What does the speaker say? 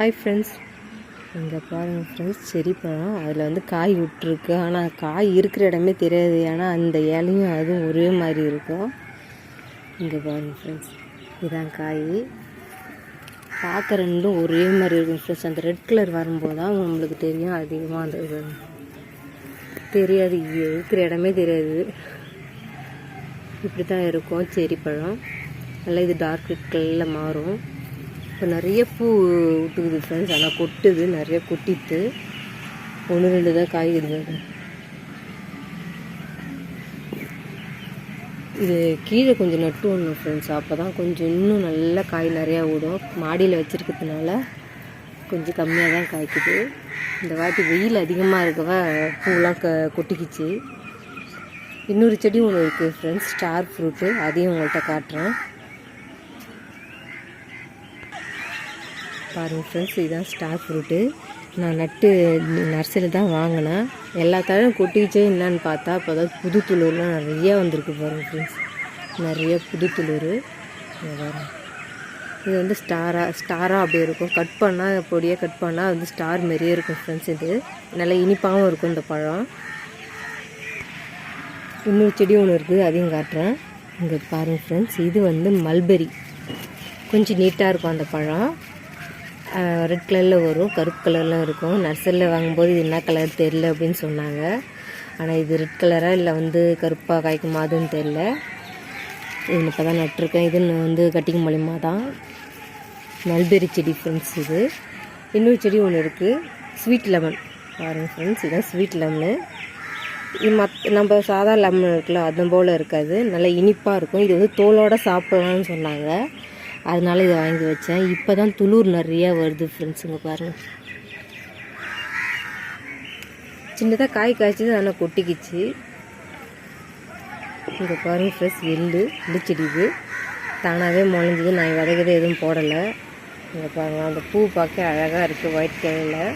Hi friends, இங்கே பாருங்கள் friends, செரி பழம் அதில் வந்து காய் விட்டுருக்கு. ஆனால் காய் இருக்கிற இடமே தெரியாது. ஏன்னா அந்த இலையும் அதுவும் ஒரே மாதிரி இருக்கும். இங்கே பாருங்கள் ஃப்ரெண்ட்ஸ், இதுதான் காய். பார்க்க ரெண்டும் ஒரே மாதிரி இருக்கும் ஃப்ரெண்ட்ஸ். அந்த ரெட் கலர் வரும்போது தான் நம்மளுக்கு தெரியும். அதிகமாக அந்த தெரியாது, இருக்கிற இடமே தெரியாது. இப்படி தான் இருக்கும் செரி பழம். நல்லா இது டார்க் ரெட் கலரில் மாறும். இப்போ நிறைய பூ விட்டுக்குது ஃப்ரெண்ட்ஸ். ஆனால் கொட்டுது, நிறைய கொட்டிட்டு 1-2 தான் காய்கறி. இது கீழே கொஞ்சம் நட்டு விடணும் ஃப்ரெண்ட்ஸ். அப்போ தான் கொஞ்சம் இன்னும் நல்லா காய் நிறையா விடும். மாடியில் வச்சுருக்கிறதுனால கொஞ்சம் கம்மியாக தான் காய்க்குது. இந்த வாட்டி வெயில் அதிகமாக இருக்கவ பூவெலாம் கொட்டிக்கிச்சு. இன்னொரு செடி ஒன்று இருக்குது ஃப்ரெண்ட்ஸ், ஸ்டார் ஃப்ரூட்டு. அதையும் உங்கள்கிட்ட காட்டுறேன் பாருங்கள் ஃப்ரெண்ட்ஸ். இதுதான் ஸ்டார் ஃப்ரூட்டு. நான் நட்டு நர்சரியில் தான் வாங்கினேன். எல்லா தழையும் கொட்டிச்சே என்னன்னு பார்த்தா இப்போ அதாவது புது துளிர்லாம் நிறையா வந்திருக்கு பாருங்கள் ஃப்ரெண்ட்ஸ். நிறைய புது துளிர் பாருங்கள். இது வந்து ஸ்டாராக அப்படியே இருக்கும். கட் பண்ணால் பொடியாக கட் பண்ணால் வந்து ஸ்டார் மாரியே இருக்கும் ஃப்ரெண்ட்ஸ். இது நல்லா இனிப்பாகவும் இருக்கும் இந்த பழம். இன்னொரு செடி ஒன்று இருக்குது, அதையும் காட்டுறேன். இங்கே பாருங்கள் ஃப்ரெண்ட்ஸ், இது வந்து மல்பெரி. கொஞ்சம் நீட்டாக இருக்கும் அந்த பழம். ரெட் கலரில் வரும், கருப்பு கலர்லாம் இருக்கும். நர்சரியில் வாங்கும்போது இது என்ன கலர் தெரில அப்படின்னு சொன்னாங்க. ஆனால் இது ரெட் கலராக இல்லை வந்து கருப்பாக காய்க்குமா அதுன்னு தெரில. இது இப்போ தான் நட்டுருக்கேன். இது வந்து கட்டிங் மூலிமா தான் மல்பெரி செடி ஃப்ரெண்ட்ஸ். இது இன்னொரு செடி ஒன்று இருக்குது, ஸ்வீட் லெமன். பாருங்கள் ஃப்ரெண்ட்ஸ், இதுதான் ஸ்வீட் லெமனு. இது நம்ம சாதா லெமன் இருக்குல்ல, அது போல் இருக்காது, நல்லா இனிப்பாக இருக்கும். இது வந்து தோலோடு சாப்பிட்லான்னு சொன்னாங்க. அதனால இதை வாங்கி வச்சேன். இப்போ தான் துளிர் நிறையா வருது ஃப்ரெண்ட்ஸுங்க பாருங்கள். சின்னதாக காய் காய்ச்சிது, ஆனால் கொட்டிக்கிச்சு. இங்கே பாருங்கள் ஃப்ரெண்ட்ஸ், எள்ளு செடி. இது தானாகவே முளைஞ்சிது. நான் விதைக்கிது எதுவும் போடலை. இங்கே பாருங்கள், அந்த பூ பார்க்க அழகாக இருக்குது ஒயிட் கலரில்.